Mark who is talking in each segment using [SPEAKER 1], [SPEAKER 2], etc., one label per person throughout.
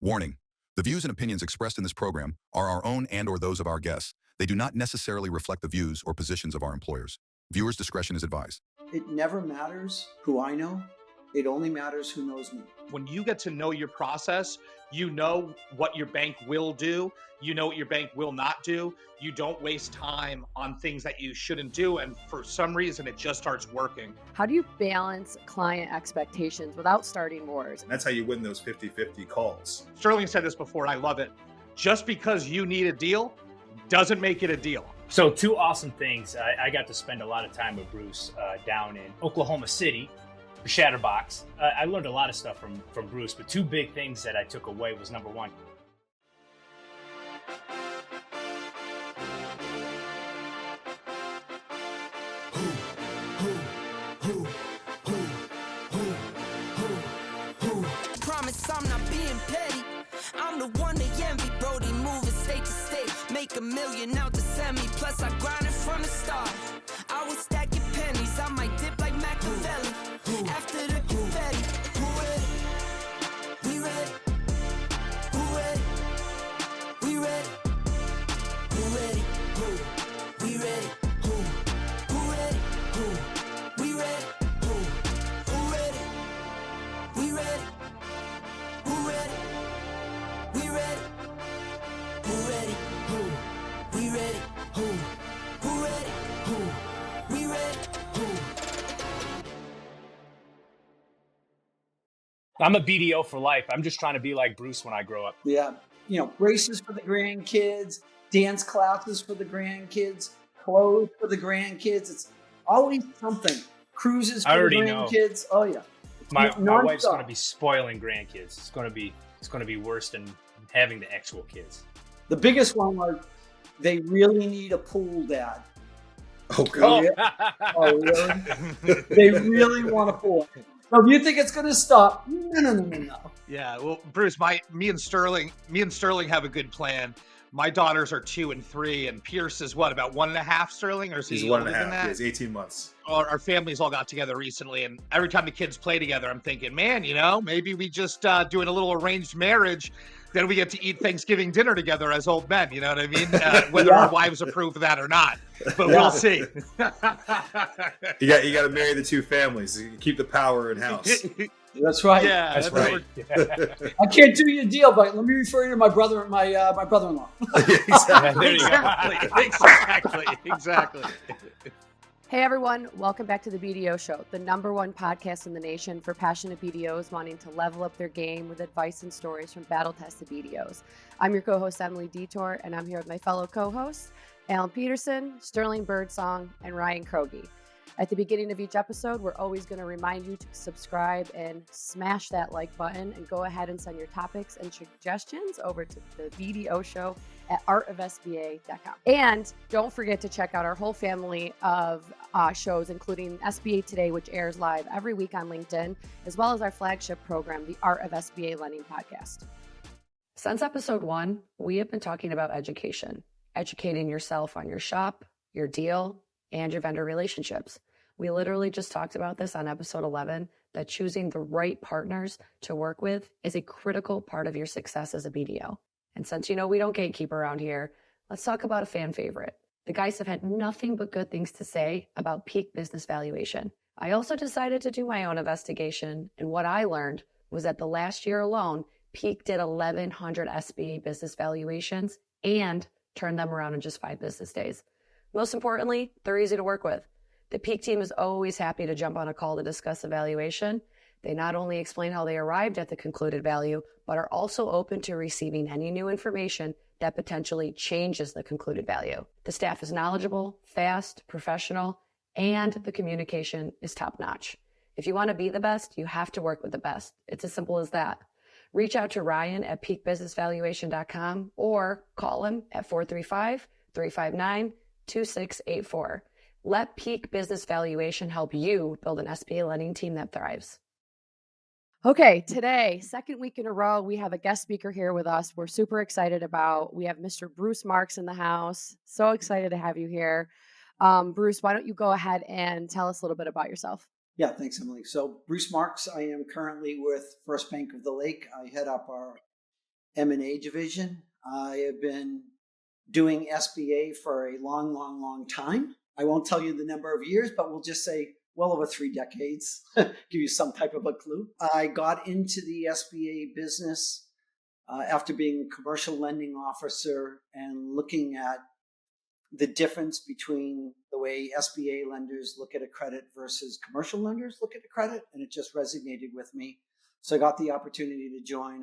[SPEAKER 1] Warning: the views and opinions expressed in this program are our own and/or those of our guests. They do not necessarily reflect the views or positions of our employers. Viewers' discretion is advised.
[SPEAKER 2] It never matters who I know. It only matters who knows me.
[SPEAKER 3] When you get to know your process, you know what your bank will do. You know what your bank will not do. You don't waste time on things that you shouldn't do. And for some reason, it just starts working.
[SPEAKER 4] How do you balance client expectations without starting wars?
[SPEAKER 5] That's how you win those 50-50 calls.
[SPEAKER 3] Sterling said this before. I love it. Just because you need a deal doesn't make it a deal.
[SPEAKER 6] So 2 awesome things. I got to spend a lot of time with Bruce down in Oklahoma City, Shatterbox. I learned a lot of stuff from Bruce, but 2 big things that I took away was number 1.
[SPEAKER 7] Promise I'm not being petty. I'm the one they envy, Brody, moving state to state. Make $1 million out to send me, plus I grinded from the start. I was stacking pennies, I might dip like Machiavelli. After the confetti, who ready? We ready? Who ready? We ready? Who ready? Who? We ready? Who? Who ready? Who? We ready? Who? Who ready? We ready? Who ready? We ready? Who ready? Who? We ready? Who? Who ready? Who? We ready? Who?
[SPEAKER 6] I'm a BDO for life. I'm just trying to be like Bruce when I grow up.
[SPEAKER 2] Yeah. Braces for the grandkids, dance classes for the grandkids, clothes for the grandkids. It's always something. Cruises for
[SPEAKER 6] I
[SPEAKER 2] the
[SPEAKER 6] already know.
[SPEAKER 2] grandkids. Oh, yeah.
[SPEAKER 6] My
[SPEAKER 2] Non-stop.
[SPEAKER 6] wife's going to be spoiling grandkids. It's going to be worse than having the actual kids.
[SPEAKER 2] The biggest one was they really need a pool dad.
[SPEAKER 5] Oh, God.
[SPEAKER 2] Oh, really? They really want a pool. So if you think it's going to stop, no.
[SPEAKER 3] Yeah, well, Bruce, me and Sterling have a good plan. My daughters are 2 and 3, and Pierce is what, about 1.5, Sterling, or is
[SPEAKER 5] He's
[SPEAKER 3] he
[SPEAKER 5] 1.5.
[SPEAKER 3] older than that?
[SPEAKER 5] He's 18 months.
[SPEAKER 3] Our families all got together recently, and every time the kids play together, I'm thinking, man, maybe we just doing a little arranged marriage. Then we get to eat Thanksgiving dinner together as old men. You know what I mean? Whether our wives approve of that or not, but we'll see.
[SPEAKER 5] You got to marry the 2 families. You keep the power in house.
[SPEAKER 2] That's right.
[SPEAKER 3] Yeah,
[SPEAKER 6] That's right.
[SPEAKER 2] I can't do you a deal, but let me refer you to my brother-in-law.
[SPEAKER 5] Exactly.
[SPEAKER 3] Exactly.
[SPEAKER 4] Hey everyone, welcome back to the BDO Show, the #1 podcast in the nation for passionate BDOs wanting to level up their game with advice and stories from battle-tested BDOs. I'm your co-host, Emily Detor, and I'm here with my fellow co-hosts, Alan Peterson, Sterling Birdsong, and Ryan Kroge. At the beginning of each episode, we're always going to remind you to subscribe and smash that like button, and go ahead and send your topics and suggestions over to the BDO Show at artofsba.com. And don't forget to check out our whole family of shows, including SBA Today, which airs live every week on LinkedIn, as well as our flagship program, the Art of SBA Lending Podcast.
[SPEAKER 8] Since episode 1, we have been talking about education, educating yourself on your shop, your deal, and your vendor relationships. We literally just talked about this on episode 11, that choosing the right partners to work with is a critical part of your success as a BDO. And since we don't gatekeep around here, let's talk about a fan favorite. The guys have had nothing but good things to say about Peak Business Valuation. I also decided to do my own investigation, and what I learned was that the last year alone, Peak did 1,100 SBA business valuations and turned them around in just 5 business days. Most importantly, they're easy to work with. The Peak team is always happy to jump on a call to discuss evaluation. They not only explain how they arrived at the concluded value, but are also open to receiving any new information that potentially changes the concluded value. The staff is knowledgeable, fast, professional, and the communication is top-notch. If you want to be the best, you have to work with the best. It's as simple as that. Reach out to Ryan at peakbusinessvaluation.com or call him at 435-359-2684. Let Peak Business Valuation help you build an SBA lending team that thrives.
[SPEAKER 4] Okay, today, second week in a row, we have a guest speaker here with us. We're super excited about. We have Mr. Bruce Marks in the house. So excited to have you here. Bruce, why don't you go ahead and tell us a little bit about yourself?
[SPEAKER 2] Yeah, thanks, Emily. So Bruce Marks, I am currently with First Bank of the Lake. I head up our M&A division. I have been doing SBA for a long, long, long time. I won't tell you the number of years, but we'll just say well over 3 decades, give you some type of a clue. I got into the SBA business after being a commercial lending officer and looking at the difference between the way SBA lenders look at a credit versus commercial lenders look at a credit, and it just resonated with me. So I got the opportunity to join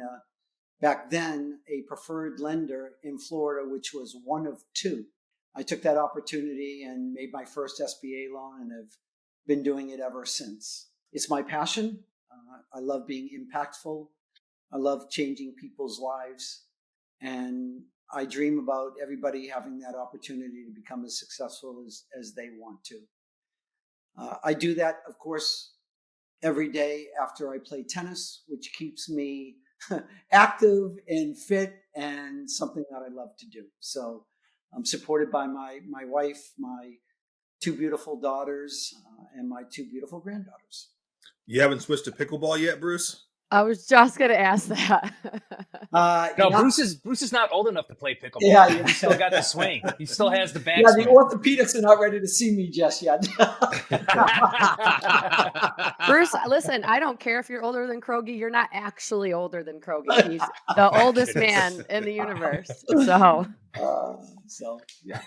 [SPEAKER 2] back then a preferred lender in Florida, which was one of 2. I took that opportunity and made my first SBA loan and have been doing it ever since. It's my passion. I love being impactful. I love changing people's lives. And I dream about everybody having that opportunity to become as successful as they want to. I do that, of course, every day after I play tennis, which keeps me active and fit and something that I love to do. So I'm supported by my wife, my 2 beautiful daughters, and my 2 beautiful granddaughters.
[SPEAKER 5] You haven't switched to pickleball yet, Bruce?
[SPEAKER 4] I was just going to ask that.
[SPEAKER 6] No, Bruce is not old enough to play pickleball.
[SPEAKER 2] Yeah,
[SPEAKER 6] He's still got the swing. He still has the back.
[SPEAKER 2] Yeah, the orthopedics are not ready to see me just yet.
[SPEAKER 4] Bruce, listen, I don't care if you're older than Kroge. You're not actually older than Kroge. He's the oldest man in the universe.
[SPEAKER 2] So yeah.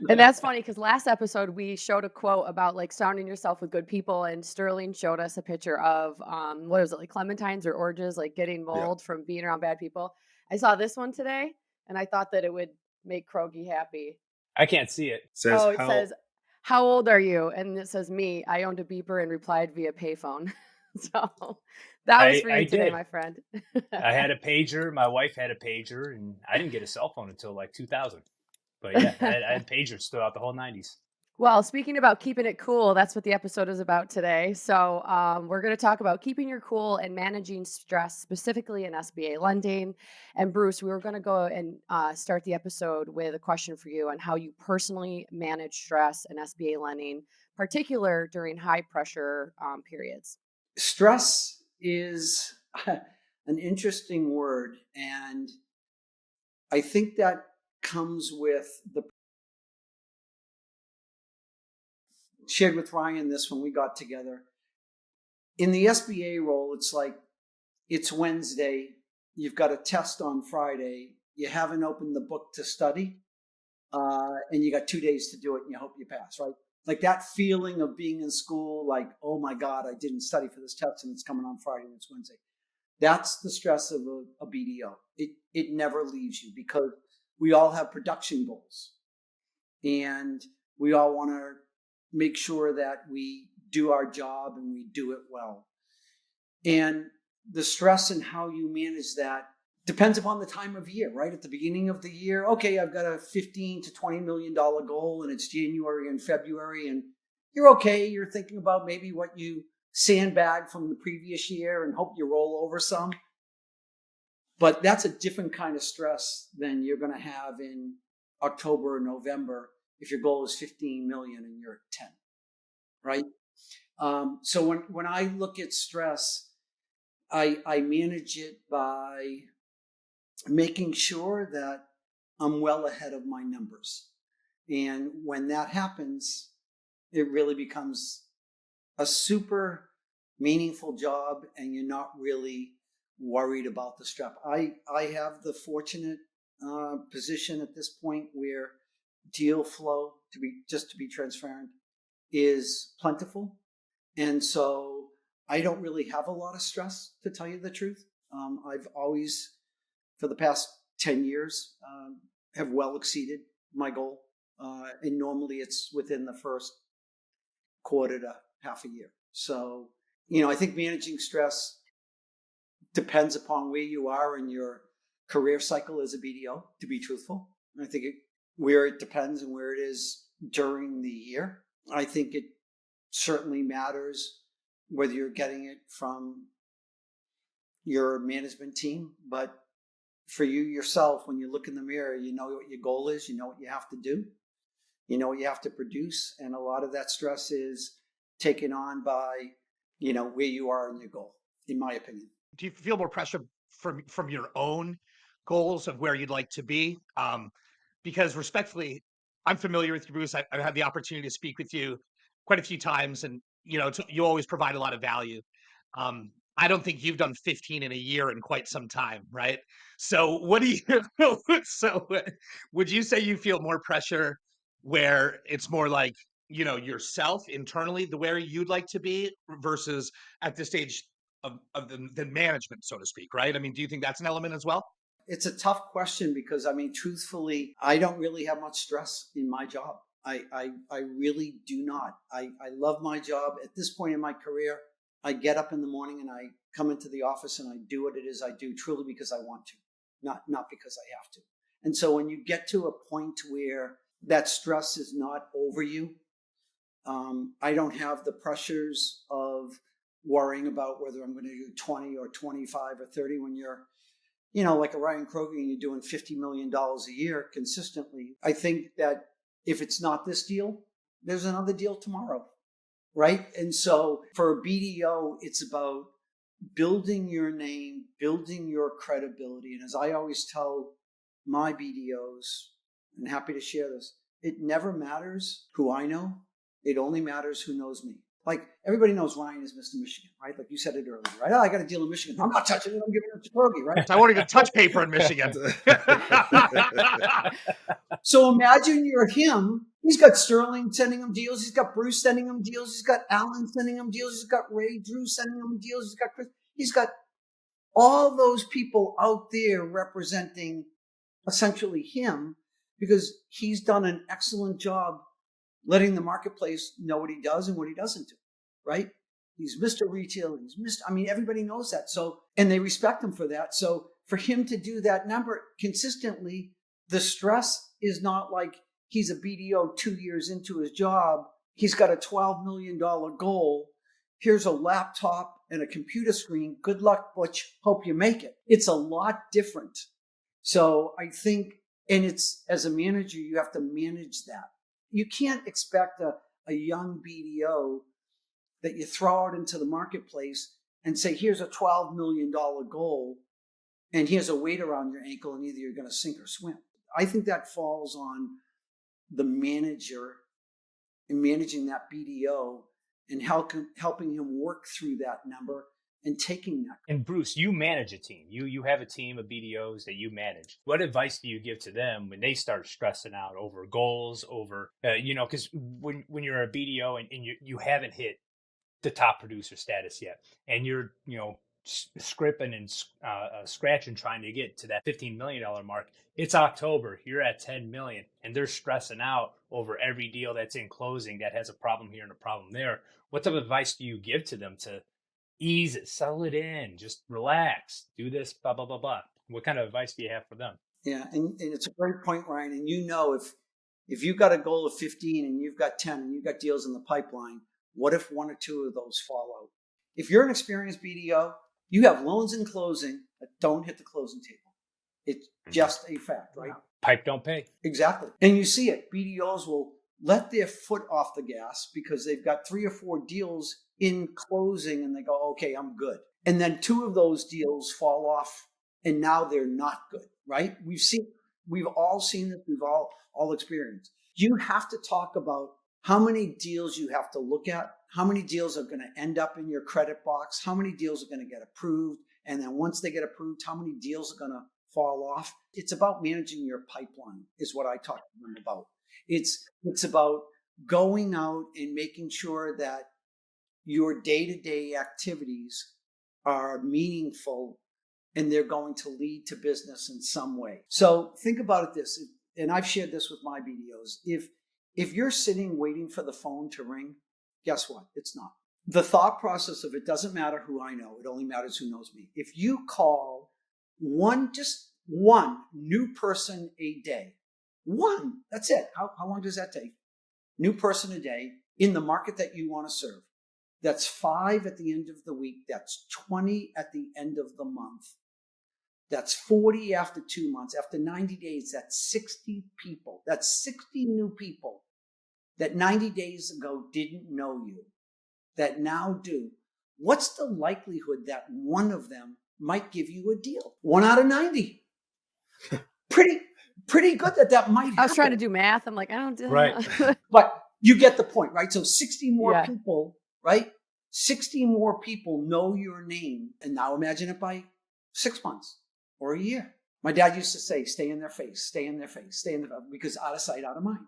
[SPEAKER 4] And that's funny because last episode we showed a quote about like surrounding yourself with good people, and Sterling showed us a picture of what was it, like clementines or oranges, like getting mold from being around bad people. I saw this one today, and I thought that it would make Kroge happy.
[SPEAKER 6] I can't see it.
[SPEAKER 4] It says, "How old are you?" And it says, "Me. I owned a beeper and replied via payphone." So that was for you today, my friend.
[SPEAKER 6] I had a pager. My wife had a pager, and I didn't get a cell phone until like 2000. But yeah, I had pagers throughout the whole 90s.
[SPEAKER 4] Well, speaking about keeping it cool, that's what the episode is about today. So we're going to talk about keeping your cool and managing stress, specifically in SBA lending. And Bruce, we were going to go and start the episode with a question for you on how you personally manage stress in SBA lending, particular during high pressure periods.
[SPEAKER 2] Stress is an interesting word, and I think that comes with the shared with Ryan this when we got together. In the SBA role, it's like it's Wednesday, you've got a test on Friday, you haven't opened the book to study, and you got 2 days to do it, and you hope you pass, right? Like that feeling of being in school, like, oh my God, I didn't study for this test and it's coming on Friday and it's Wednesday. That's the stress of a BDO. It never leaves you because we all have production goals, and we all want to make sure that we do our job and we do it well. And the stress and how you manage that depends upon the time of year, right? At the beginning of the year, okay, I've got a $15 to $20 million goal and it's January and February, and you're okay. You're thinking about maybe what you sandbag from the previous year and hope you roll over some. But that's a different kind of stress than you're going to have in October or November if your goal is 15 million and you're at 10, right? So when I look at stress, I manage it by making sure that I'm well ahead of my numbers. And when that happens, it really becomes a super meaningful job, and you're not really worried about the stress. I have the fortunate position at this point where deal flow, to be transparent, is plentiful. And so I don't really have a lot of stress, to tell you the truth. I've always, for the past 10 years, have well exceeded my goal. And normally it's within the first quarter to half a year. So, I think managing stress depends upon where you are in your career cycle as a BDO, to be truthful. I think where it depends and where it is during the year. I think it certainly matters whether you're getting it from your management team, but for you yourself, when you look in the mirror, you know what your goal is, you know what you have to do, you know what you have to produce, and a lot of that stress is taken on by, where you are in your goal, in my opinion.
[SPEAKER 3] Do you feel more pressure from your own goals of where you'd like to be. Because respectfully, I'm familiar with you, Bruce. I've had the opportunity to speak with you quite a few times, and you always provide a lot of value. I don't think you've done 15 in a year in quite some time, right? So what do you? So would you say you feel more pressure where it's more like yourself internally, the where you'd like to be, versus at this stage of the management, so to speak, right? I mean, do you think that's an element as well?
[SPEAKER 2] It's a tough question because, I mean, truthfully, I don't really have much stress in my job. I really do not. I love my job. At this point in my career, I get up in the morning and I come into the office and I do what it is I do truly because I want to, not because I have to. And so when you get to a point where that stress is not over you, I don't have the pressures of worrying about whether I'm going to do 20 or 25 or 30 when you're like a Ryan Kroge and you're doing $50 million a year consistently. I think that if it's not this deal, there's another deal tomorrow, right? And so for a BDO, it's about building your name, building your credibility. And as I always tell my BDOs, and happy to share this, it never matters who I know. It only matters who knows me. Like, everybody knows Ryan is Mr. Michigan, right? Like you said it earlier, right? Oh, I got a deal in Michigan. I'm not touching it. I'm giving it to Kroge, right?
[SPEAKER 3] I won't even touch paper in Michigan.
[SPEAKER 2] So imagine you're him. He's got Sterling sending him deals. He's got Bruce sending him deals. He's got Alan sending him deals. He's got Ray Drew sending him deals. He's got Chris. He's got all those people out there representing essentially him because he's done an excellent job letting the marketplace know what he does and what he doesn't do, right? He's Mr. Retail. Everybody knows that. So, and they respect him for that. So for him to do that number consistently, the stress is not like he's a BDO 2 years into his job. He's got a $12 million goal. Here's a laptop and a computer screen. Good luck, Butch. Hope you make it. It's a lot different. So I think, and it's, as a manager, you have to manage that. You can't expect a young BDO that you throw out into the marketplace and say, here's a $12 million goal and here's a weight around your ankle and either you're going to sink or swim. I think that falls on the manager in managing that BDO and helping him work through that number and taking that.
[SPEAKER 6] And Bruce, you manage a team. You have a team of BDOs that you manage. What advice do you give to them when they start stressing out over goals, over, because when you're a BDO and you haven't hit the top producer status yet, and you're, scripting and scratching trying to get to that $15 million mark. It's October, you're at 10 million, and they're stressing out over every deal that's in closing that has a problem here and a problem there. What type of advice do you give to them to ease it, settle it in, just relax, do this, blah, blah, blah, blah? What kind of advice do you have for them?
[SPEAKER 2] Yeah, and it's a great point, Ryan. And if you've got a goal of 15 and you've got 10 and you've got deals in the pipeline, what if one or two of those fall out? If you're an experienced BDO, you have loans in closing that don't hit the closing table. It's just a fact, right?
[SPEAKER 6] Pipe don't pay.
[SPEAKER 2] Exactly. And you see it. BDOs will let their foot off the gas because they've got 3 or 4 deals in closing and they go, okay, I'm good. And then 2 of those deals fall off and now they're not good, right? We've all seen this. We've all experienced. You have to talk about how many deals you have to look at, how many deals are going to end up in your credit box, how many deals are going to get approved, and then once they get approved, how many deals are going to fall off. It's about managing your pipeline is what I talk to them about. It's about going out and making sure that your day-to-day activities are meaningful and they're going to lead to business in some way. So think about it this, and I've shared this with my BDOs. If you're sitting waiting for the phone to ring, guess what? It's not. The thought process of it doesn't matter who I know. It only matters who knows me. If you call just one new person a day, one, that's it. How long does that take? New person a day in the market that you want to serve. That's 5 at the end of the week. That's 20 at the end of the month. That's 40 after 2 months. After 90 days, that's 60 people. That's 60 new people that 90 days ago didn't know you, that now do. What's the likelihood that one of them might give you a deal? 1 out of 90. pretty good that might happen.
[SPEAKER 4] I was trying to do math. I'm like, I don't do
[SPEAKER 6] Right.
[SPEAKER 4] that.
[SPEAKER 2] But you get the point, right? So 60 more
[SPEAKER 4] Yeah.
[SPEAKER 2] people, right? 60 more people know your name. And now imagine it by 6 months or a year. My dad used to say, stay in their face, stay in their face, stay in their face, because out of sight, out of mind,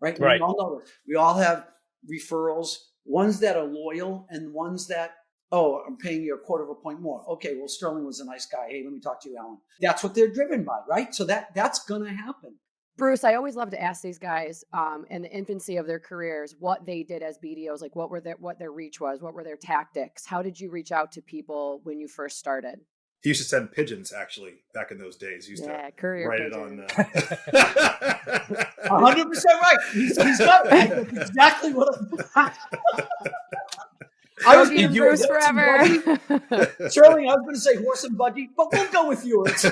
[SPEAKER 2] right?
[SPEAKER 6] Right.
[SPEAKER 2] We all know this. We all have referrals, ones that are loyal and ones that, oh, I'm paying you a quarter of a point more. Okay, well, Sterling was a nice guy. Hey, let me talk to you, Alan. That's what they're driven by, right? So that's going to happen.
[SPEAKER 4] Bruce, I always love to ask these guys in the infancy of their careers what they did as BDOs, like what their reach was, what were their tactics? How did you reach out to people when you first started?
[SPEAKER 5] He used to send pigeons, actually, back in those days. He used to
[SPEAKER 4] courier
[SPEAKER 5] write
[SPEAKER 4] pigeon.
[SPEAKER 5] it on.
[SPEAKER 2] 100% right. He's got it. That's exactly what I was
[SPEAKER 4] Yogi and Bruce forever.
[SPEAKER 2] Sterling, I was going to say horse and buggy, but we'll go with yours.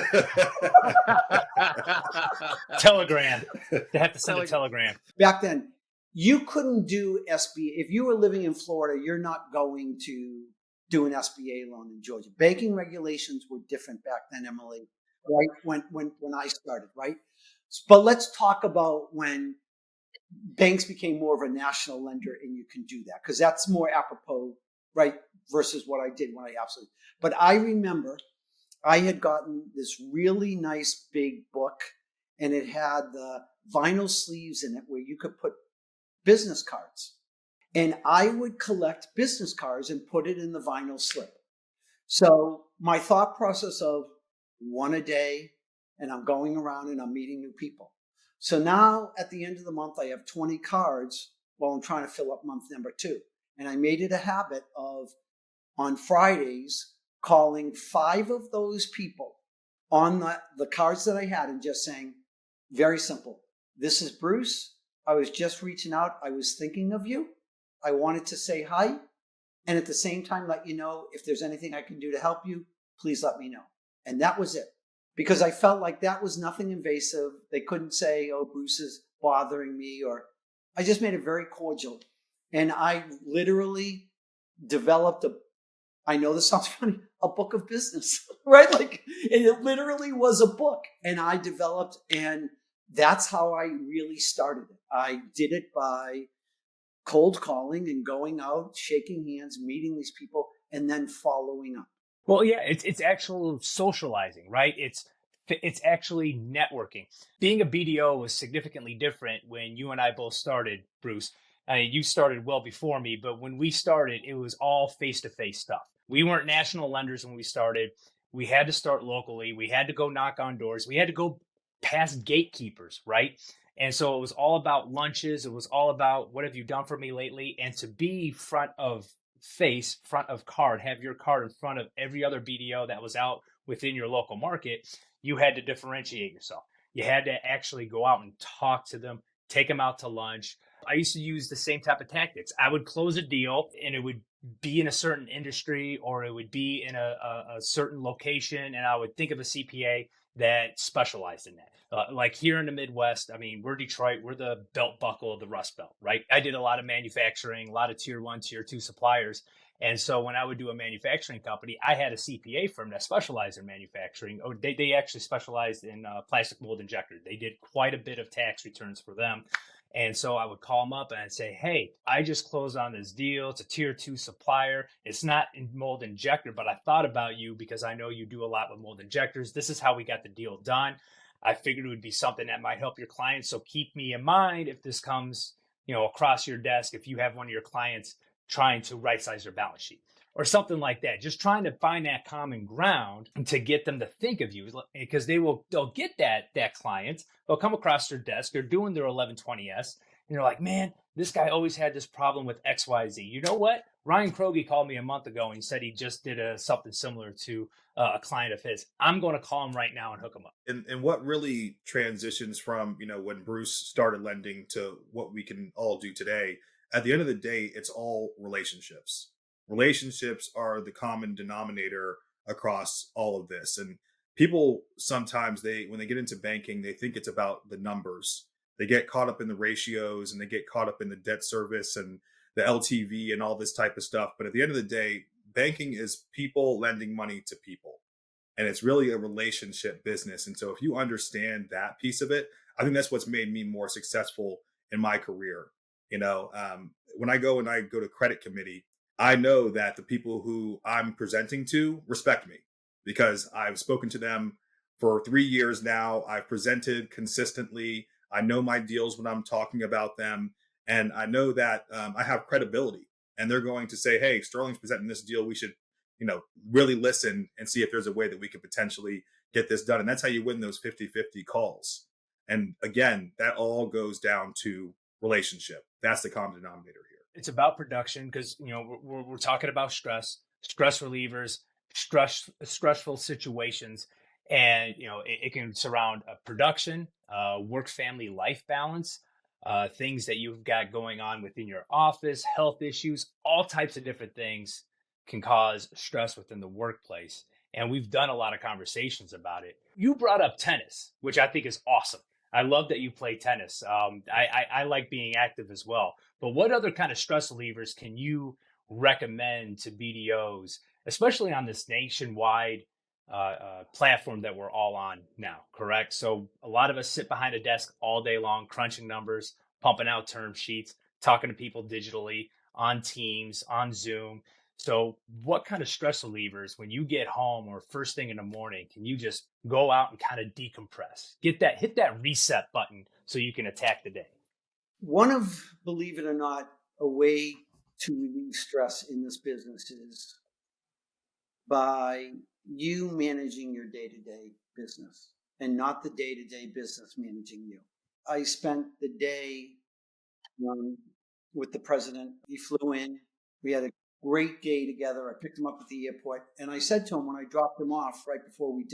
[SPEAKER 6] Telegram. They have to send a telegram.
[SPEAKER 2] Back then, you couldn't do SBA. If you were living in Florida, you're not going to do an SBA loan in Georgia. Banking regulations were different back then, Emily, right? When I started, right? But let's talk about when banks became more of a national lender and you can do that, because that's more apropos, right? Versus what I did when I absolutely. But I remember I had gotten this really nice big book and it had the vinyl sleeves in it where you could put business cards. And I would collect business cards and put it in the vinyl slip. So my thought process of one a day, and I'm going around and I'm meeting new people. So now at the end of the month, I have 20 cards while I'm trying to fill up month number 2. And I made it a habit of, on Fridays, calling 5 of those people on the cards that I had and just saying, very simple, this is Bruce. I was just reaching out. I was thinking of you. I wanted to say hi. And at the same time, let you know if there's anything I can do to help you, please let me know. And that was it. Because I felt like that was nothing invasive. They couldn't say, oh, Bruce is bothering me, or I just made it very cordial. And I literally developed I know this sounds funny, a book of business, right? Like, and it literally was a book. And I developed, and that's how I really started it. I did it by cold calling and going out, shaking hands, meeting these people, and then following up.
[SPEAKER 6] Well, yeah, it's actual socializing, right? It's actually networking. Being a BDO was significantly different when you and I both started, Bruce. I mean, you started well before me, but when we started, it was all face-to-face stuff. We weren't national lenders when we started. We had to start locally. We had to go knock on doors. We had to go past gatekeepers, right? And so it was all about lunches. It was all about, what have you done for me lately? And to be front of face, front of card, have your card in front of every other BDO that was out within your local market, you had to differentiate yourself. You had to actually go out and talk to them, take them out to lunch. I used to use the same type of tactics. I would close a deal and it would be in a certain industry or it would be in a certain location, and I would think of a CPA that specialized in that. Like here in the Midwest, I mean, we're Detroit, we're the belt buckle of the Rust Belt, right? I did a lot of manufacturing, a lot of tier 1, tier 2 suppliers. And so when I would do a manufacturing company, I had a CPA firm that specialized in manufacturing. Oh, they actually specialized in plastic mold injectors. They did quite a bit of tax returns for them. And so I would call them up and I'd say, hey, I just closed on this deal. It's a tier 2 supplier. It's not in mold injector, but I thought about you because I know you do a lot with mold injectors. This is how we got the deal done. I figured it would be something that might help your clients. So keep me in mind if this comes, across your desk, if you have one of your clients trying to right-size their balance sheet or something like that. Just trying to find that common ground to get them to think of you, because they'll get that client. They'll come across their desk. They're doing their 1120S. And they're like, man, this guy always had this problem with XYZ. You know what? Ryan Kroge called me a month ago and he said he just did something similar to a client of his. I'm going to call him right now and hook him up.
[SPEAKER 5] And what really transitions from, when Bruce started lending to what we can all do today, at the end of the day, it's all relationships. Relationships are the common denominator across all of this. And people sometimes, when they get into banking, they think it's about the numbers. They get caught up in the ratios and they get caught up in the debt service and the LTV and all this type of stuff. But at the end of the day, banking is people lending money to people. and it's really a relationship business. And so if you understand that piece of it, I think that's what's made me more successful in my career. When I go to credit committee, I know that the people who I'm presenting to respect me because I've spoken to them for 3 years now. I've presented consistently. I know my deals when I'm talking about them. And I know that I have credibility, and they're going to say, hey, Sterling's presenting this deal. We should, really listen and see if there's a way that we could potentially get this done. And that's how you win those 50-50 calls. And again, that all goes down to relationship. That's the common denominator here.
[SPEAKER 6] It's about production because, we're talking about stress relievers, stressful situations. And, it can surround production, work, family, life balance, things that you've got going on within your office, health issues, all types of different things can cause stress within the workplace. And we've done a lot of conversations about it. You brought up tennis, which I think is awesome. I love that you play tennis. I like being active as well. But what other kind of stress relievers can you recommend to BDOs, especially on this nationwide platform that we're all on now, correct? So a lot of us sit behind a desk all day long, crunching numbers, pumping out term sheets, talking to people digitally, on Teams, on Zoom. So what kind of stress relievers, when you get home or first thing in the morning, can you just go out and kind of decompress, hit that reset button so you can attack the day?
[SPEAKER 2] One of, believe it or not, a way to relieve stress in this business is by you managing your day-to-day business and not the day-to-day business managing you. I spent the day with the president. He flew in. We had a great day together. I picked him up at the airport, and I said to him when I dropped him off right before we're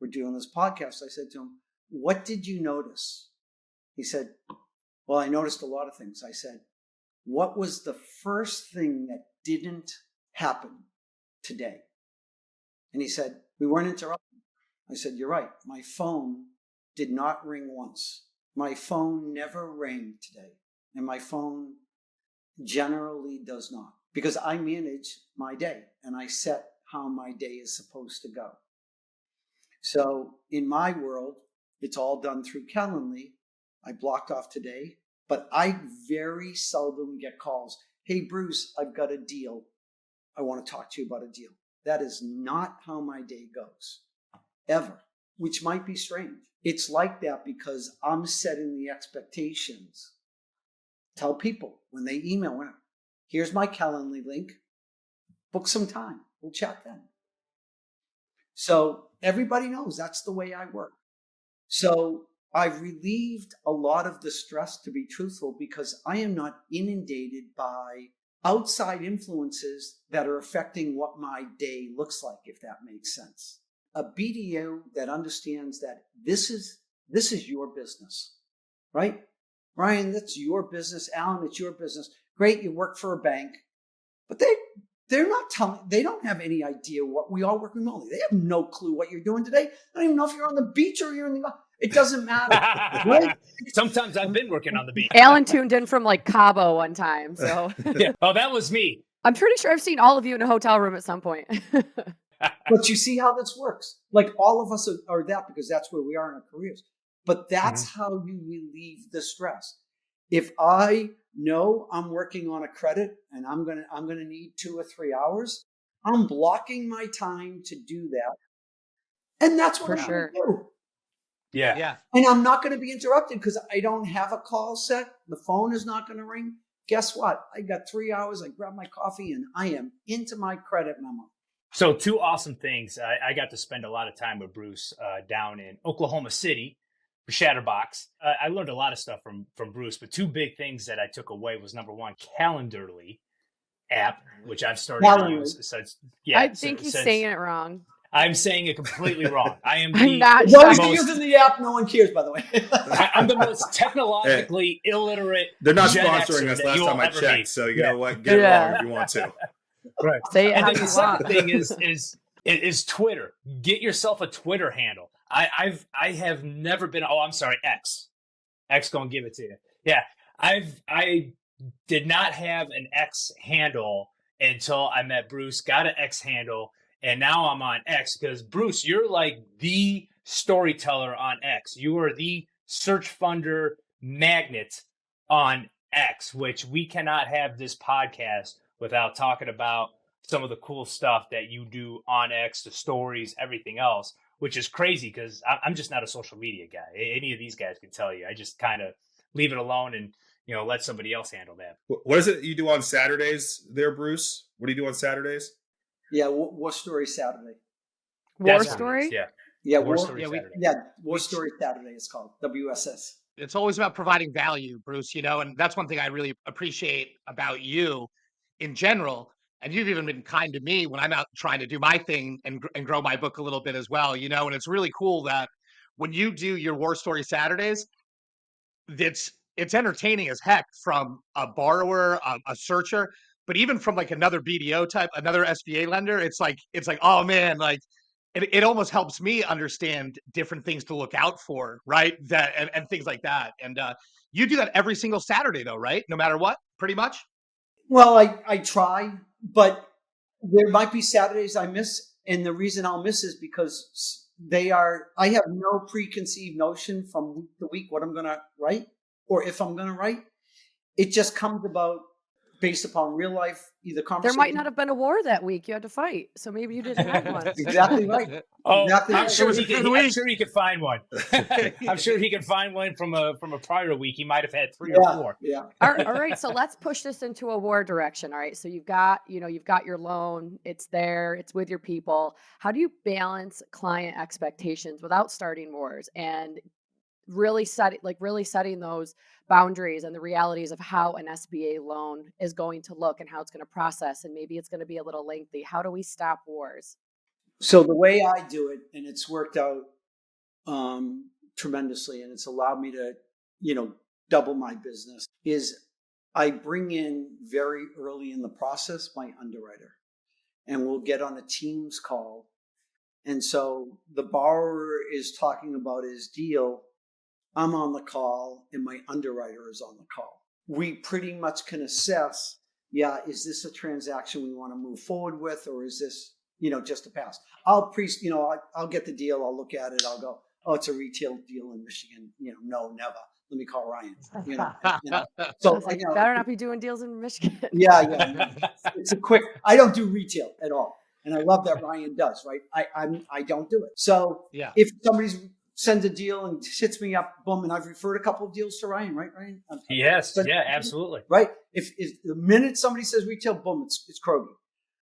[SPEAKER 2] doing this podcast, I said to him, what did you notice? He said, well, I noticed a lot of things. I said, what was the first thing that didn't happen today? And he said, we weren't interrupted. I said, you're right. My phone did not ring once. My phone never rang today. And my phone generally does not, because I manage my day and I set how my day is supposed to go. So in my world, it's all done through Calendly. I blocked off today, but I very seldom get calls. Hey, Bruce, I've got a deal. I want to talk to you about a deal. That is not how my day goes, ever, which might be strange. It's like that because I'm setting the expectations. Tell people when they email, here's my Calendly link, book some time. We'll chat then. So everybody knows that's the way I work. So I've relieved a lot of the stress, to be truthful, because I am not inundated by outside influences that are affecting what my day looks like, if that makes sense. A BDO that understands that this is your business, right? Ryan, that's your business. Alan, it's your business. Great, you work for a bank, but they're not telling. They don't have any idea what we all work remotely. They have no clue what you're doing today. I don't even know if you're on the beach or you're in the. It doesn't matter. Right?
[SPEAKER 6] Sometimes I've been working on the beach.
[SPEAKER 4] Alan tuned in from like Cabo one time, so
[SPEAKER 6] yeah. Oh, that was me.
[SPEAKER 4] I'm pretty sure I've seen all of you in a hotel room at some point.
[SPEAKER 2] But you see how this works. Like all of us are that because that's where we are in our careers. But that's how you relieve the stress. If I know I'm working on a credit and I'm gonna need 2 or 3 hours, I'm blocking my time to do that. And that's what I'm gonna do.
[SPEAKER 6] Yeah.
[SPEAKER 2] And I'm not going to be interrupted because I don't have a call set. The phone is not going to ring. Guess what? I got 3 hours. I grab my coffee and I am into my credit memo.
[SPEAKER 6] So 2 awesome things. I got to spend a lot of time with Bruce down in Oklahoma City for Shatterbox. I learned a lot of stuff from Bruce, but 2 big things that I took away was number 1, Calendarly app, which I've started to use since. Yeah,
[SPEAKER 4] I think he's saying it wrong.
[SPEAKER 6] I'm saying it completely wrong. I'm
[SPEAKER 2] not. As long as you're using the app, no one cares, by the way.
[SPEAKER 6] I'm the most technologically illiterate.
[SPEAKER 5] They're not sponsoring us last time I checked, so you know what? Get it wrong if you want to.
[SPEAKER 6] Right. And then the second thing is Twitter. Get yourself a Twitter handle. I have never been. Oh, I'm sorry, X. X gonna give it to you. Yeah, I did not have an X handle until I met Bruce. Got an X handle. and now I'm on X because Bruce, you're like the storyteller on X. You are the search funder magnet on X, which we cannot have this podcast without talking about some of the cool stuff that you do on X, the stories, everything else, which is crazy because I'm just not a social media guy. Any of these guys can tell you. I just kind of leave it alone and, let somebody else handle that.
[SPEAKER 5] What is it you do on Saturdays there, Bruce? What do you do on Saturdays?
[SPEAKER 2] Yeah, War Story Saturday.
[SPEAKER 4] War
[SPEAKER 6] That's
[SPEAKER 4] Story?
[SPEAKER 6] Yeah.
[SPEAKER 2] Yeah,
[SPEAKER 6] War
[SPEAKER 2] War
[SPEAKER 6] Story Saturday.
[SPEAKER 2] War Story Saturday it's called, WSS.
[SPEAKER 3] It's always about providing value, Bruce, and that's one thing I really appreciate about you in general. And you've even been kind to me when I'm out trying to do my thing and grow my book a little bit as well, and it's really cool that when you do your War Story Saturdays, it's entertaining as heck from a borrower, a searcher, but even from like another BDO type, another SBA lender, it's like, oh man, like it almost helps me understand different things to look out for, right? That and things like that. And you do that every single Saturday though, right? No matter what, pretty much.
[SPEAKER 2] Well, I try, but there might be Saturdays I miss, and the reason I'll miss is because I have no preconceived notion from week to week what I'm going to write or if I'm going to write. It just comes about based upon real life, either conversation.
[SPEAKER 4] There might not have been a war that week you had to fight, so maybe you didn't have one.
[SPEAKER 2] Exactly right.
[SPEAKER 6] Oh,
[SPEAKER 2] Exactly
[SPEAKER 6] I'm
[SPEAKER 2] right.
[SPEAKER 6] sure he could find one. I'm sure he could find one from a prior week. He might have had 3 or 4.
[SPEAKER 2] Yeah.
[SPEAKER 4] All right, so let's push this into a war direction. All right, so you've got your loan, it's there, it's with your people. How do you balance client expectations without starting wars and really setting those boundaries and the realities of how an SBA loan is going to look and how it's going to process, and maybe it's going to be a little lengthy? How do we stop wars?
[SPEAKER 2] So the way I do it, and it's worked out tremendously, and it's allowed me to, double my business, is I bring in very early in the process my underwriter, and we'll get on a Teams call. And so the borrower is talking about his deal. I'm on the call and my underwriter is on the call. We pretty much can assess, is this a transaction we want to move forward with, or is this, just a pass? I'll get the deal. I'll look at it. I'll go, oh, it's a retail deal in Michigan. No, never. Let me call Ryan. So
[SPEAKER 4] better not be doing deals in Michigan.
[SPEAKER 2] Yeah. It's a quick. I don't do retail at all, and I love that Ryan does. Right? I don't do it. So if somebody sends a deal and hits me up, boom, and I've referred a couple of deals to Ryan, right, Ryan?
[SPEAKER 6] Yes, absolutely.
[SPEAKER 2] Right. If the minute somebody says retail, boom, it's Kroge.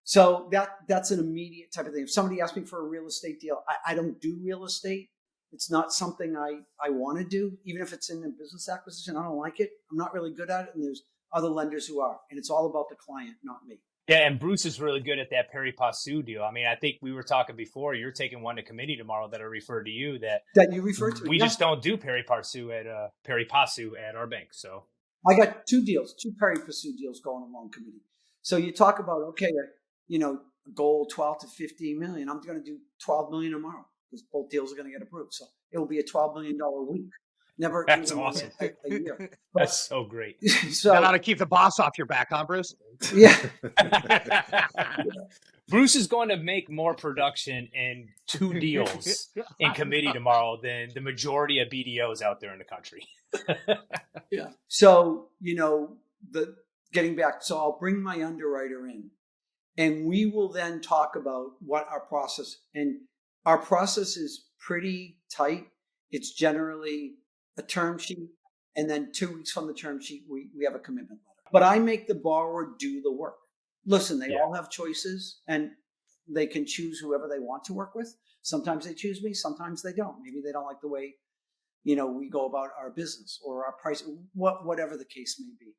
[SPEAKER 2] So that's an immediate type of thing. If somebody asks me for a real estate deal, I don't do real estate. It's not something I want to do, even if it's in a business acquisition. I don't like it. I'm not really good at it, and there's other lenders who are, and it's all about the client, not me.
[SPEAKER 6] Yeah, and Bruce is really good at that pari passu deal. I mean, I think we were talking before. You're taking one to committee tomorrow that I referred to you that
[SPEAKER 2] you referred to.
[SPEAKER 6] We just don't do pari passu at our bank. So
[SPEAKER 2] I got 2 pari passu deals going along committee. So you talk about a goal 12 to 15 million. I'm going to do 12 million tomorrow because both deals are going to get approved. So it will be a $12 million week. Never.
[SPEAKER 6] That's awesome.
[SPEAKER 2] A year.
[SPEAKER 6] That's so great.
[SPEAKER 2] So
[SPEAKER 3] that ought to keep the boss off your back, huh, Bruce?
[SPEAKER 2] Yeah.
[SPEAKER 6] Bruce is going to make more production in 2 deals in committee tomorrow than the majority of BDOs out there in the country.
[SPEAKER 2] Yeah. So, getting back, so I'll bring my underwriter in and we will then talk about what our process, and our process is pretty tight. It's generally a term sheet, and then 2 weeks from the term sheet, we have a commitment letter. But I make the borrower do the work. Listen, they all have choices, and they can choose whoever they want to work with. Sometimes they choose me, sometimes they don't. Maybe they don't like the way, we go about our business or our price, whatever the case may be.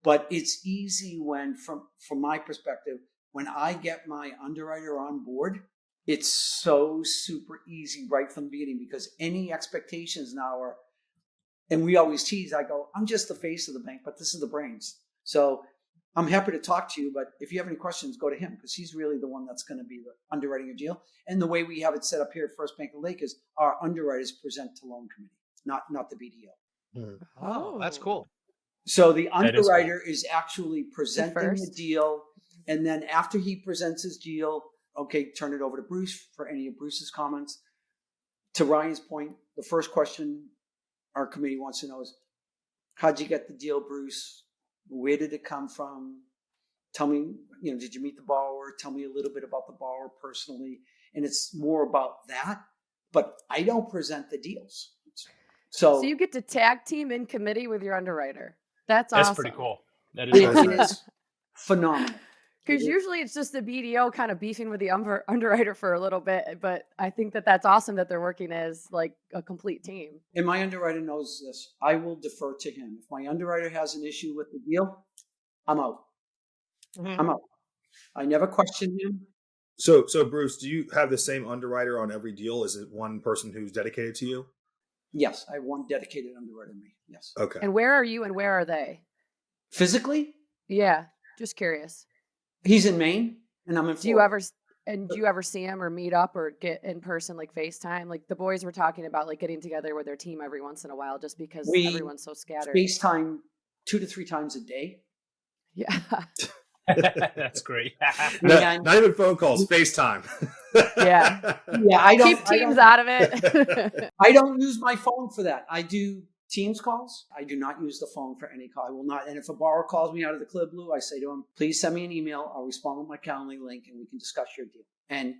[SPEAKER 2] But it's easy when, from my perspective, when I get my underwriter on board, it's so super easy right from the beginning, because any expectations now are, and we always tease, I go, I'm just the face of the bank, but this is the brains. So I'm happy to talk to you, but if you have any questions, go to him, because he's really the one that's going to be the underwriting a deal. And the way we have it set up here at First Bank of the Lake is our underwriters present to loan committee, not the BDO.
[SPEAKER 3] Oh, that's cool.
[SPEAKER 2] So the underwriter is actually presenting the deal. And then after he presents his deal, okay, turn it over to Bruce for any of Bruce's comments. To Ryan's point, the first question our committee wants to know is, how'd you get the deal, Bruce? Where did it come from? Tell me, did you meet the borrower? Tell me a little bit about the borrower personally. And it's more about that, but I don't present the deals. So
[SPEAKER 4] you get to tag team in committee with your underwriter. That's
[SPEAKER 6] That's
[SPEAKER 4] awesome.
[SPEAKER 6] pretty cool. That
[SPEAKER 2] it
[SPEAKER 6] is
[SPEAKER 2] is phenomenal.
[SPEAKER 4] Because usually it's just the BDO kind of beefing with the underwriter for a little bit, but I think that that's awesome that they're working as like a complete team.
[SPEAKER 2] And my underwriter knows this. I will defer to him. If my underwriter has an issue with the deal, I'm out.
[SPEAKER 3] Mhm.
[SPEAKER 2] I'm out. I never question him.
[SPEAKER 5] So Bruce, do you have the same underwriter on every deal? Is it one person who's dedicated to you?
[SPEAKER 2] Yes, I have one dedicated underwriter to me. Yes.
[SPEAKER 5] Okay.
[SPEAKER 4] And where are you and where are they?
[SPEAKER 2] Physically,
[SPEAKER 4] Yeah, just curious.
[SPEAKER 2] he's in Maine and I'm in
[SPEAKER 4] Do you
[SPEAKER 2] Florida.
[SPEAKER 4] do you ever see him or meet up or get in person, like FaceTime? Like the boys were talking about like getting together with their team every once in a while just because
[SPEAKER 2] We
[SPEAKER 4] everyone's so scattered.
[SPEAKER 2] FaceTime 2 to 3 times a day.
[SPEAKER 4] Yeah.
[SPEAKER 6] That's great.
[SPEAKER 5] Not even phone calls, FaceTime.
[SPEAKER 4] Yeah.
[SPEAKER 2] Yeah, I don't
[SPEAKER 4] Keep teams out of it.
[SPEAKER 2] I don't use my phone for that. I do Teams calls. I do not use the phone for any call. I will not. And if a borrower calls me out of the clear blue, I say to him, please send me an email. I'll respond with my Calendly link and we can discuss your deal. And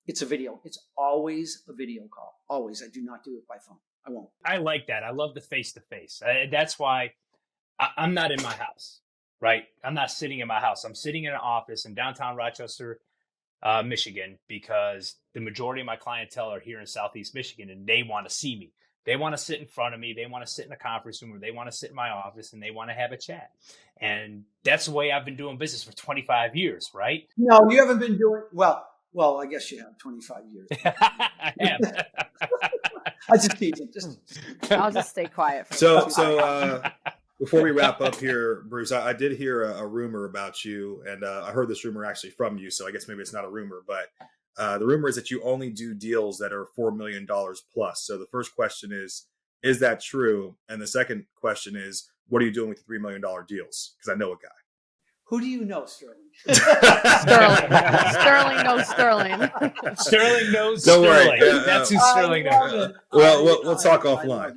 [SPEAKER 2] it's a video. It's always a video call. Always. I do not do it by phone. I won't.
[SPEAKER 6] I like that. I love the face-to-face. That's why I'm not in my house, right? I'm not sitting in my house. I'm sitting in an office in downtown Rochester, Michigan, because the majority of my clientele are here in Southeast Michigan and they want to see me. They want to sit in front of me. They want to sit in a conference room or they want to sit in my office and they want to have a chat. And that's the way I've been doing business for 25 years, right?
[SPEAKER 2] No, you haven't been doing well. I guess you have 25 years.
[SPEAKER 6] I have.
[SPEAKER 2] I just keep it.
[SPEAKER 4] I'll just stay quiet.
[SPEAKER 5] Before we wrap up here, Bruce, I did hear a rumor about you, and I heard this rumor actually from you, so I guess maybe it's not a rumor, but the rumor is that you only do deals that are $4 million plus. So the first question is that true? And the second question is, what are you doing with the $3 million deals? Because I know a guy.
[SPEAKER 2] Who do you know, Sterling?
[SPEAKER 4] Sterling knows Sterling.
[SPEAKER 6] Sterling knows
[SPEAKER 5] Don't worry.
[SPEAKER 6] Sterling. That's who Sterling knows.
[SPEAKER 5] Well, we'll talk offline.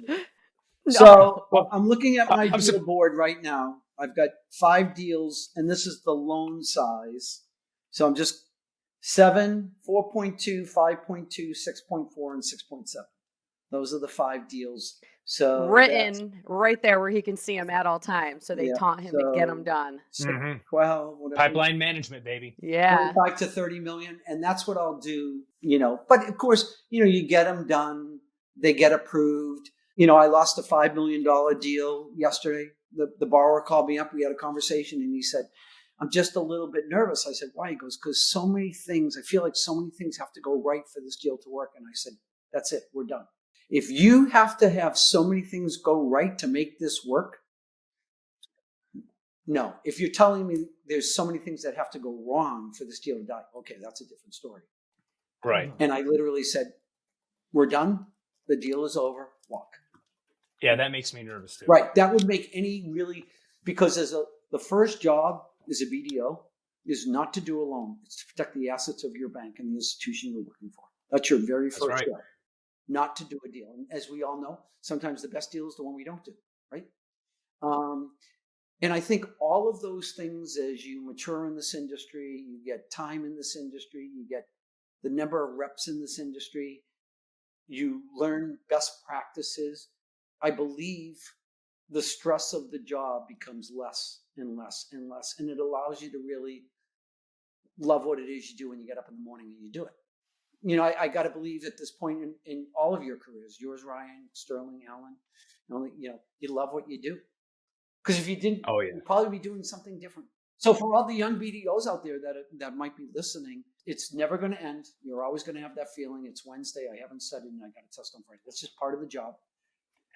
[SPEAKER 2] So I'm looking at my deal board right now. I've got 5 deals, and this is the loan size. So I'm just 7, 4.2, 5.2, 6.4, and 6.7. Those are the 5 deals. So
[SPEAKER 4] written right there where he can see them at all times. So they taunt him to get them done.
[SPEAKER 2] 12, whatever.
[SPEAKER 6] Pipeline management, baby.
[SPEAKER 4] Yeah.
[SPEAKER 2] 25 to 30 million. And that's what I'll do, But of course, you get them done. They get approved. I lost a $5 million deal yesterday. The borrower called me up. We had a conversation and he said, I'm just a little bit nervous. I said, why? He goes, because so many things, I feel like so many things have to go right for this deal to work. And I said, that's it. We're done. If you have to have so many things go right to make this work, no. If you're telling me there's so many things that have to go wrong for this deal to die, okay, that's a different story.
[SPEAKER 6] Right.
[SPEAKER 2] And I literally said, we're done. The deal is over. Walk.
[SPEAKER 6] Yeah, that makes me nervous too.
[SPEAKER 2] Right. That would make any really, because the first job as a BDO is not to do a loan. It's to protect the assets of your bank and the institution you're working for. That's your very first job. Not to do a deal. And as we all know, sometimes the best deal is the one we don't do, right? And I think all of those things, as you mature in this industry, you get time in this industry, you get the number of reps in this industry, you learn best practices. I believe the stress of the job becomes less and less and less, and it allows you to really love what it is you do when you get up in the morning and you do it. I got to believe at this point in all of your careers, yours, Ryan, Sterling, Alan, you love what you do. Because if you didn't, you'd probably be doing something different. So for all the young BDOs out there that might be listening, it's never going to end. You're always going to have that feeling. It's Wednesday. I haven't studied and I got to test on Friday. That's just part of the job.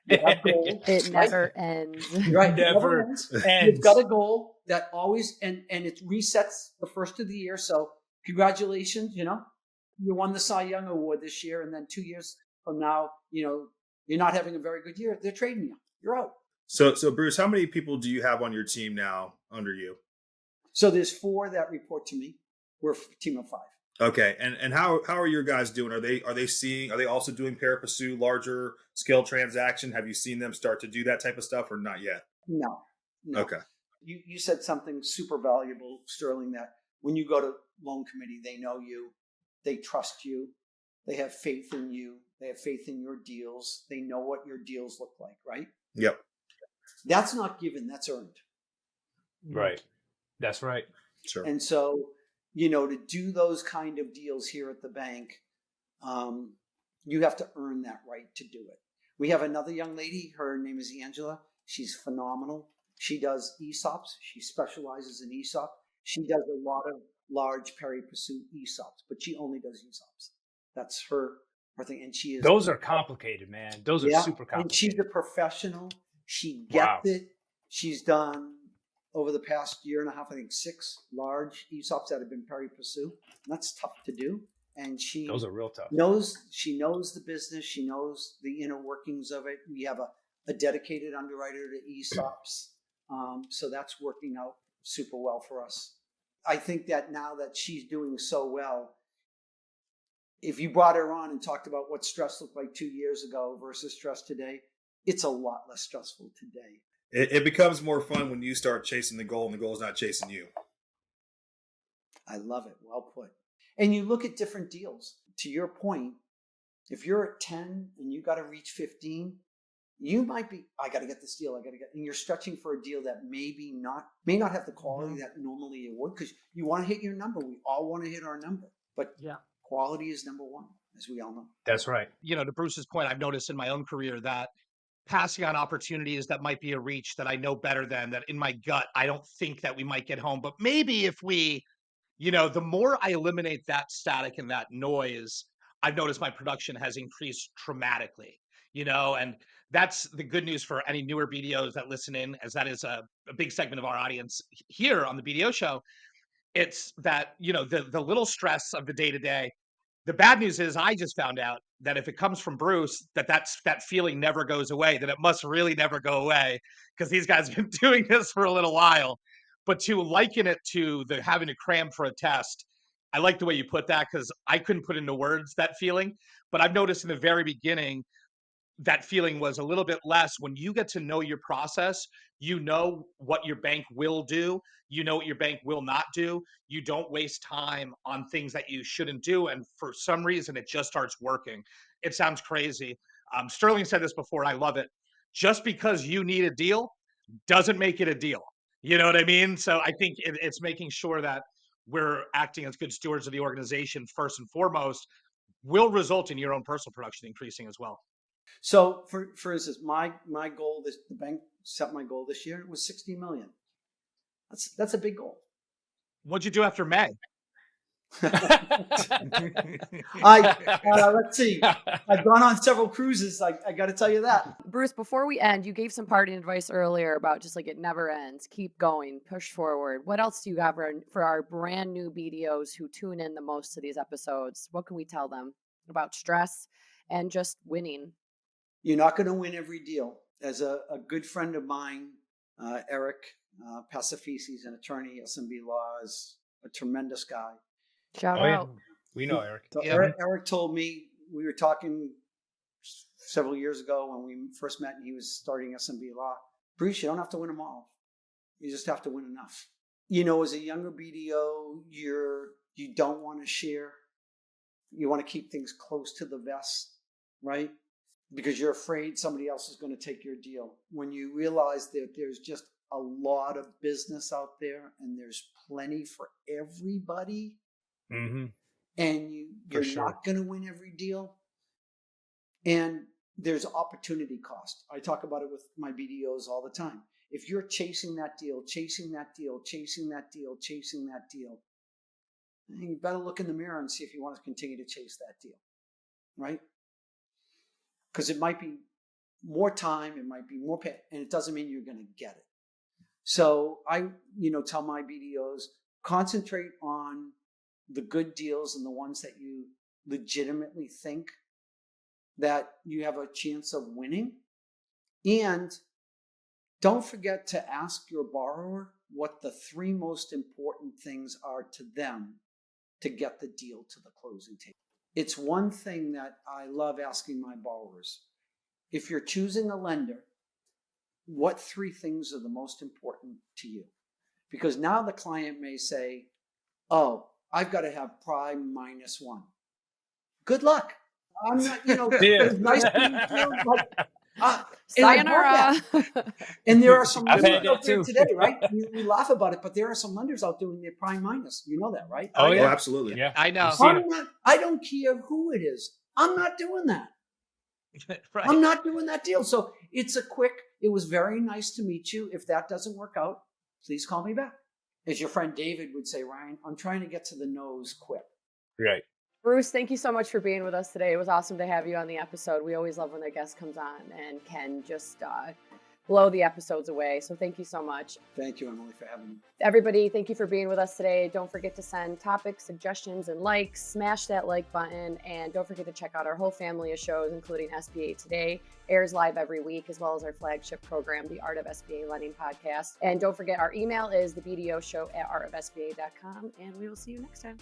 [SPEAKER 2] You have goals,
[SPEAKER 4] it never ends.
[SPEAKER 2] Right.
[SPEAKER 6] Never ends.
[SPEAKER 2] You've got a goal that always, and it resets the first of the year. So congratulations, you won the Cy Young Award this year, and then 2 years from now, you're not having a very good year. They're trading you. You're out.
[SPEAKER 5] So Bruce, how many people do you have on your team now under you?
[SPEAKER 2] So there's 4 that report to me. We're a team of 5.
[SPEAKER 5] Okay, and how are your guys doing? Are they also doing pari passu, larger scale transaction? Have you seen them start to do that type of stuff, or not yet?
[SPEAKER 2] No, no.
[SPEAKER 5] Okay.
[SPEAKER 2] You said something super valuable, Sterling, that when you go to loan committee, they know you, they trust you, they have faith in you, they have faith in your deals, they know what your deals look like, right?
[SPEAKER 5] Yep.
[SPEAKER 2] That's not given, that's earned.
[SPEAKER 6] Right. That's right.
[SPEAKER 5] Sure.
[SPEAKER 2] And so, to do those kind of deals here at the bank, you have to earn that right to do it. We have another young lady, her name is Angela. She's phenomenal. She does ESOPs. She specializes in ESOP. She does a lot of large pari passu ESOPs, but she only does ESOPs. That's her thing. And she is.
[SPEAKER 6] Those are complicated, man. Those are super complicated.
[SPEAKER 2] And she's a professional. She gets it. She's done, over the past year and a half, I think 6 large ESOPs that have been pari passu. And that's tough to do. And
[SPEAKER 6] those are real tough.
[SPEAKER 2] She knows the business. She knows the inner workings of it. We have a dedicated underwriter to ESOPs. So that's working out super well for us. I think that now that she's doing so well, if you brought her on and talked about what stress looked like 2 years ago versus stress today, it's a lot less stressful today.
[SPEAKER 5] It becomes more fun when you start chasing the goal and the goal's not chasing you.
[SPEAKER 2] I love it. Well put. And you look at different deals. To your point, if you're at 10 and you got to reach 15, you might be, I got to get this deal. And you're stretching for a deal that may not have the quality that normally it would, because you want to hit your number. We all want to hit our number, but quality is number one, as we all know.
[SPEAKER 6] That's right.
[SPEAKER 3] To Bruce's point, I've noticed in my own career that passing on opportunities that might be a reach that I know better than, that in my gut, I don't think that we might get home. But maybe if we, the more I eliminate that static and that noise, I've noticed my production has increased dramatically, and that's the good news for any newer BDOs that listen in, as that is a big segment of our audience here on the BDO show. It's that, the little stress of the day to day. The bad news is I just found out that if it comes from Bruce, that feeling never goes away, that it must really never go away, because these guys have been doing this for a little while. But to liken it to the having to cram for a test, I like the way you put that, because I couldn't put into words that feeling. But I've noticed in the very beginning, that feeling was a little bit less. When you get to know your process, you know what your bank will do, you know what your bank will not do. You don't waste time on things that you shouldn't do, and for some reason it just starts working. It sounds crazy. Sterling said this before, and I love it. Just because you need a deal doesn't make it a deal. You know what I mean? So I think it's making sure that we're acting as good stewards of the organization first and foremost, will result in your own personal production increasing as well.
[SPEAKER 2] So, for instance, my goal, the bank set my goal this year, it was 60 million. That's a big goal.
[SPEAKER 3] What'd you do after May?
[SPEAKER 2] Let's see. I've gone on several cruises. I got to tell you that.
[SPEAKER 4] Bruce, before we end, you gave some parting advice earlier about just like it never ends. Keep going, push forward. What else do you have for our brand new BDOs who tune in the most to these episodes? What can we tell them about stress and just winning?
[SPEAKER 2] You're not going to win every deal. As a good friend of mine, Eric Pacifici, is an attorney, SMB Law, is a tremendous guy.
[SPEAKER 4] Shout out.
[SPEAKER 6] Yeah. We know Eric.
[SPEAKER 2] So Eric told me, we were talking several years ago when we first met, and he was starting SMB Law. Bruce, you don't have to win them all. You just have to win enough. As a younger BDO, you don't want to share. You want to keep things close to the vest, right? Because you're afraid somebody else is going to take your deal. When you realize that there's just a lot of business out there and there's plenty for everybody,
[SPEAKER 6] mm-hmm.
[SPEAKER 2] and you're not going to win every deal, and there's opportunity cost. I talk about it with my BDOs all the time. If you're chasing that deal, you better look in the mirror and see if you want to continue to chase that deal, right? Because it might be more time, it might be more pay, and it doesn't mean you're going to get it. So I, tell my BDOs, concentrate on the good deals and the ones that you legitimately think that you have a chance of winning. And don't forget to ask your borrower what the 3 most important things are to them to get the deal to the closing table. It's one thing that I love asking my borrowers. If you're choosing a lender, what 3 things are the most important to you? Because now the client may say, oh, I've got to have prime -1. Good luck. I'm not, it's nice to meet you, but
[SPEAKER 4] sayonara.
[SPEAKER 2] And there are some
[SPEAKER 6] I've
[SPEAKER 2] lenders
[SPEAKER 6] had
[SPEAKER 2] out
[SPEAKER 6] that
[SPEAKER 2] there
[SPEAKER 6] too.
[SPEAKER 2] today, right? We laugh about it, but there are some lenders out doing their prime minus. You know that, right?
[SPEAKER 6] Oh,
[SPEAKER 5] Oh,
[SPEAKER 6] yeah.
[SPEAKER 5] absolutely.
[SPEAKER 6] Yeah.
[SPEAKER 3] I know.
[SPEAKER 6] I've seen it.
[SPEAKER 2] I don't care who it is. I'm not doing that.
[SPEAKER 3] Right.
[SPEAKER 2] I'm not doing that deal. So it was very nice to meet you. If that doesn't work out, please call me back. As your friend David would say, Ryan, I'm trying to get to the nose quick.
[SPEAKER 6] Right.
[SPEAKER 4] Bruce, thank you so much for being with us today. It was awesome to have you on the episode. We always love when a guest comes on and can just blow the episodes away. So thank you so much.
[SPEAKER 2] Thank you, Emily, for having me.
[SPEAKER 4] Everybody, thank you for being with us today. Don't forget to send topics, suggestions, and likes. Smash that like button. And don't forget to check out our whole family of shows, including SBA Today. Airs live every week, as well as our flagship program, the Art of SBA Lending Podcast. And don't forget, our email is the BDO Show at artofsba.com. And we will see you next time.